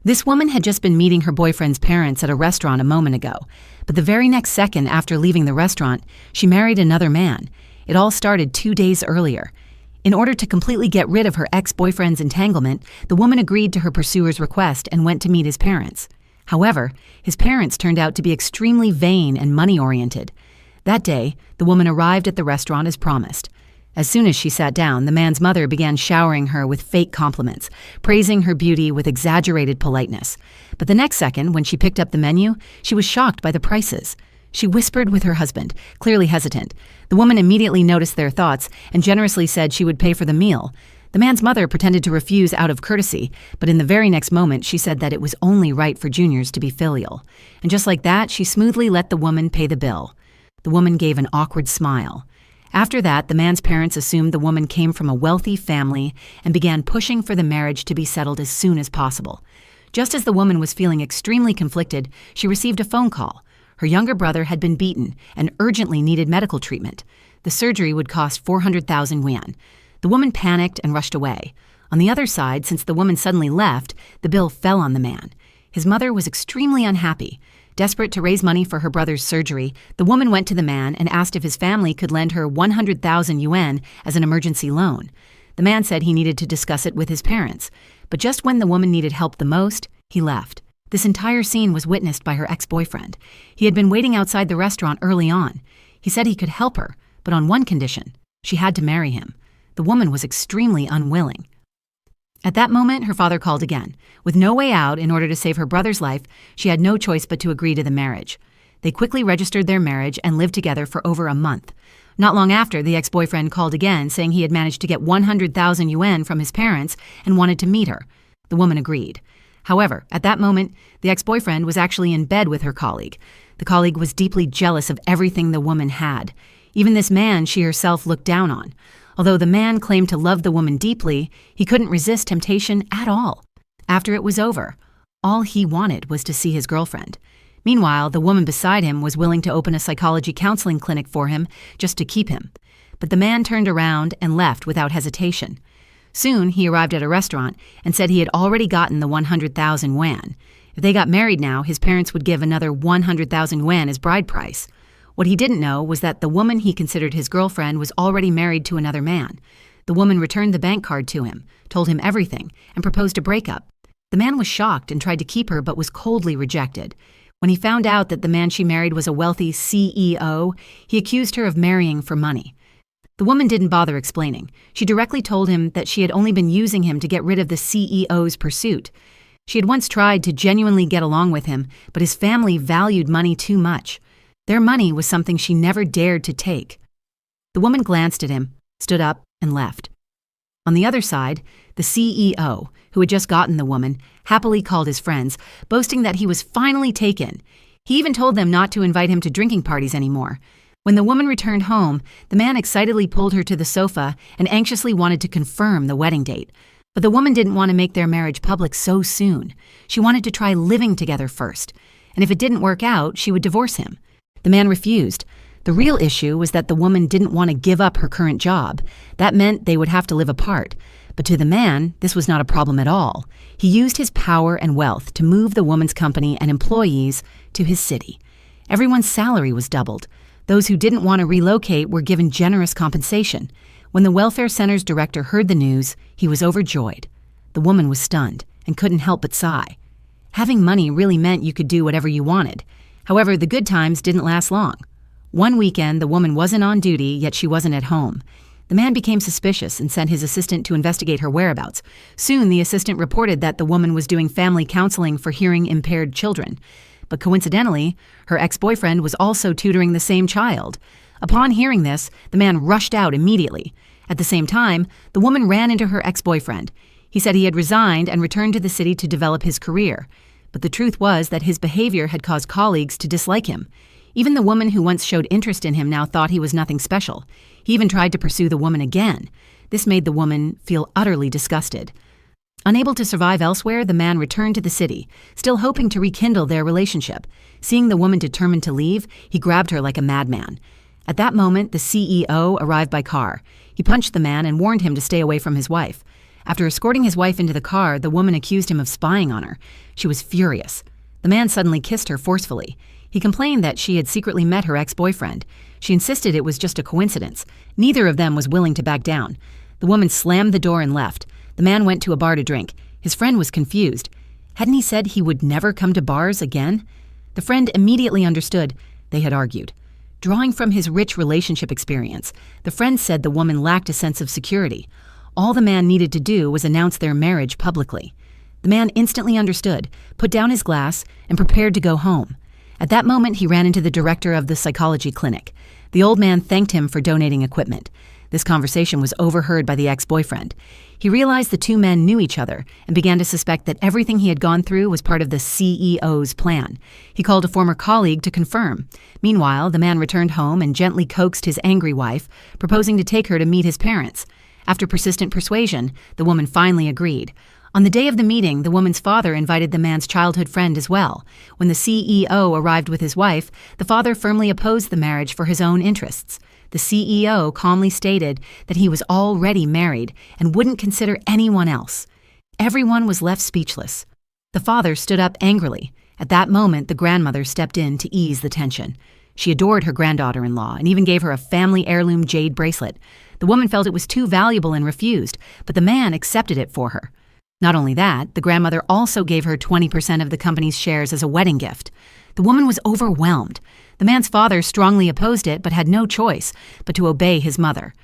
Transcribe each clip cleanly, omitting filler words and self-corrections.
This woman had just been meeting her boyfriend's parents at a restaurant a moment ago, but the very next second after leaving the restaurant, she married another man. It all started 2 days earlier. In order to completely get rid of her ex-boyfriend's entanglement, the woman agreed to her pursuer's request and went to meet his parents. However, his parents turned out to be extremely vain and money-oriented. That day, the woman arrived at the restaurant as promised. As soon as she sat down, the man's mother began showering her with fake compliments, praising her beauty with exaggerated politeness. But the next second, when she picked up the menu, she was shocked by the prices. She whispered with her husband, clearly hesitant. The woman immediately noticed their thoughts and generously said she would pay for the meal. The man's mother pretended to refuse out of courtesy, but in the very next moment she said that it was only right for juniors to be filial. And just like that, she smoothly let the woman pay the bill. The woman gave an awkward smile. After that, the man's parents assumed the woman came from a wealthy family and began pushing for the marriage to be settled as soon as possible. Just as the woman was feeling extremely conflicted, she received a phone call. Her younger brother had been beaten and urgently needed medical treatment. The surgery would cost 400,000 yuan. The woman panicked and rushed away. On the other side, since the woman suddenly left, the bill fell on the man. His mother was extremely unhappy. Desperate to raise money for her brother's surgery, the woman went to the man and asked if his family could lend her 100,000 yuan as an emergency loan. The man said he needed to discuss it with his parents. But just when the woman needed help the most, he left. This entire scene was witnessed by her ex-boyfriend. He had been waiting outside the restaurant early on. He said he could help her, but on one condition: she had to marry him. The woman was extremely unwilling. At that moment, her father called again. With no way out, in order to save her brother's life, she had no choice but to agree to the marriage. They quickly registered their marriage and lived together for over a month. Not long after, the ex-boyfriend called again, saying he had managed to get 100,000 yuan from his parents and wanted to meet her. The woman agreed. However, at that moment, the ex-boyfriend was actually in bed with her colleague. The colleague was deeply jealous of everything the woman had. Even this man she herself looked down on. Although the man claimed to love the woman deeply, he couldn't resist temptation at all. After it was over, all he wanted was to see his girlfriend. Meanwhile, the woman beside him was willing to open a psychology counseling clinic for him just to keep him. But the man turned around and left without hesitation. Soon, he arrived at a restaurant and said he had already gotten the 100,000 yuan. If they got married now, his parents would give another 100,000 yuan as bride price. What he didn't know was that the woman he considered his girlfriend was already married to another man. The woman returned the bank card to him, told him everything, and proposed a breakup. The man was shocked and tried to keep her but was coldly rejected. When he found out that the man she married was a wealthy CEO, he accused her of marrying for money. The woman didn't bother explaining. She directly told him that she had only been using him to get rid of the CEO's pursuit. She had once tried to genuinely get along with him, but his family valued money too much. Their money was something she never dared to take. The woman glanced at him, stood up, and left. On the other side, the CEO, who had just gotten the woman, happily called his friends, boasting that he was finally taken. He even told them not to invite him to drinking parties anymore. When the woman returned home, the man excitedly pulled her to the sofa and anxiously wanted to confirm the wedding date. But the woman didn't want to make their marriage public so soon. She wanted to try living together first. And if it didn't work out, she would divorce him. The man refused. The real issue was that the woman didn't want to give up her current job. That meant they would have to live apart. But to the man, this was not a problem at all. He used his power and wealth to move the woman's company and employees to his city. Everyone's salary was doubled. Those who didn't want to relocate were given generous compensation. When the welfare center's director heard the news, he was overjoyed. The woman was stunned and couldn't help but sigh. Having money really meant you could do whatever you wanted. However, the good times didn't last long. One weekend, the woman wasn't on duty, yet she wasn't at home. The man became suspicious and sent his assistant to investigate her whereabouts. Soon, the assistant reported that the woman was doing family counseling for hearing-impaired children. But coincidentally, her ex-boyfriend was also tutoring the same child. Upon hearing this, the man rushed out immediately. At the same time, the woman ran into her ex-boyfriend. He said he had resigned and returned to the city to develop his career. But the truth was that his behavior had caused colleagues to dislike him. Even the woman who once showed interest in him now thought he was nothing special. He even tried to pursue the woman again. This made the woman feel utterly disgusted. Unable to survive elsewhere, the man returned to the city, still hoping to rekindle their relationship. Seeing the woman determined to leave, he grabbed her like a madman. At that moment, the CEO arrived by car. He punched the man and warned him to stay away from his wife. After escorting his wife into the car, the woman accused him of spying on her. She was furious. The man suddenly kissed her forcefully. He complained that she had secretly met her ex-boyfriend. She insisted it was just a coincidence. Neither of them was willing to back down. The woman slammed the door and left. The man went to a bar to drink. His friend was confused. Hadn't he said he would never come to bars again? The friend immediately understood. They had argued. Drawing from his rich relationship experience, the friend said the woman lacked a sense of security. All the man needed to do was announce their marriage publicly. The man instantly understood, put down his glass, and prepared to go home. At that moment, he ran into the director of the psychology clinic. The old man thanked him for donating equipment. This conversation was overheard by the ex-boyfriend. He realized the two men knew each other and began to suspect that everything he had gone through was part of the CEO's plan. He called a former colleague to confirm. Meanwhile, the man returned home and gently coaxed his angry wife, proposing to take her to meet his parents. After persistent persuasion, the woman finally agreed. On the day of the meeting, the woman's father invited the man's childhood friend as well. When the CEO arrived with his wife, the father firmly opposed the marriage for his own interests. The CEO calmly stated that he was already married and wouldn't consider anyone else. Everyone was left speechless. The father stood up angrily. At that moment, the grandmother stepped in to ease the tension. She adored her granddaughter-in-law and even gave her a family heirloom jade bracelet. The woman felt it was too valuable and refused, but the man accepted it for her. Not only that, the grandmother also gave her 20% of the company's shares as a wedding gift. The woman was overwhelmed. The man's father strongly opposed it but had no choice but to obey his mother.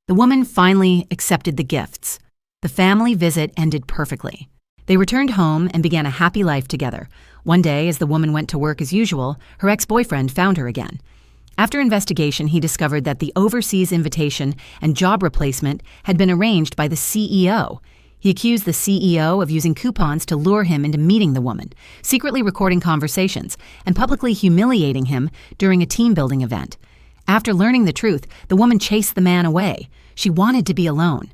The woman finally accepted the gifts. The family visit ended perfectly. They returned home and began a happy life together. One day, as the woman went to work as usual, her ex-boyfriend found her again. After investigation, he discovered that the overseas invitation and job replacement had been arranged by the CEO. He accused the CEO of using coupons to lure him into meeting the woman, secretly recording conversations, and publicly humiliating him during a team-building event. After learning the truth, the woman chased the man away. She wanted to be alone.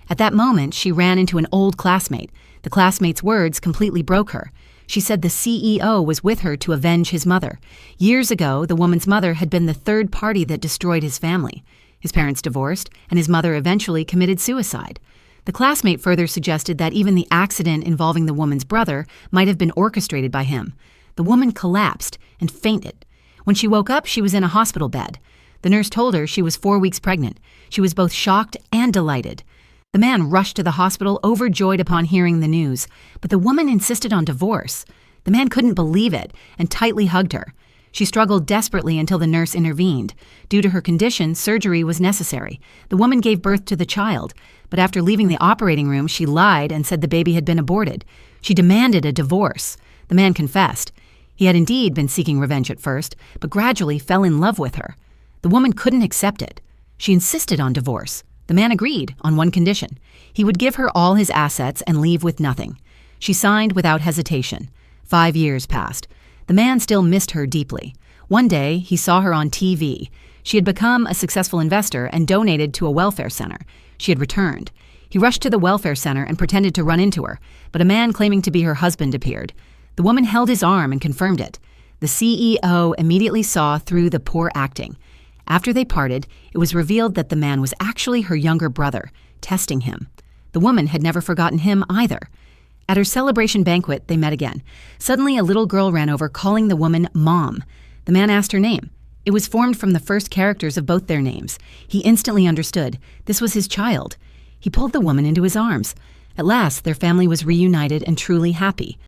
At that moment, she ran into an old classmate. The classmate's words completely broke her. She said the CEO was with her to avenge his mother. Years ago, the woman's mother had been the third party that destroyed his family. His parents divorced, and his mother eventually committed suicide. The classmate further suggested that even the accident involving the woman's brother might have been orchestrated by him. The woman collapsed and fainted. When she woke up, she was in a hospital bed. The nurse told her she was 4 weeks pregnant. She was both shocked and delighted. The man rushed to the hospital, overjoyed upon hearing the news, but the woman insisted on divorce. The man couldn't believe it and tightly hugged her. She struggled desperately until the nurse intervened. Due to her condition, surgery was necessary. The woman gave birth to the child, but after leaving the operating room, she lied and said the baby had been aborted. She demanded a divorce. The man confessed. He had indeed been seeking revenge at first, but gradually fell in love with her. The woman couldn't accept it. She insisted on divorce. The man agreed on one condition. He would give her all his assets and leave with nothing. She signed without hesitation. 5 years passed. The man still missed her deeply. One day, he saw her on TV. She had become a successful investor and donated to a welfare center. She had returned. He rushed to the welfare center and pretended to run into her, but a man claiming to be her husband appeared. The woman held his arm and confirmed it. The CEO immediately saw through the poor acting. After they parted, it was revealed that the man was actually her younger brother, testing him. The woman had never forgotten him either. At her celebration banquet, they met again. Suddenly, a little girl ran over, calling the woman Mom. The man asked her name. It was formed from the first characters of both their names. He instantly understood. This was his child. He pulled the woman into his arms. At last, their family was reunited and truly happy.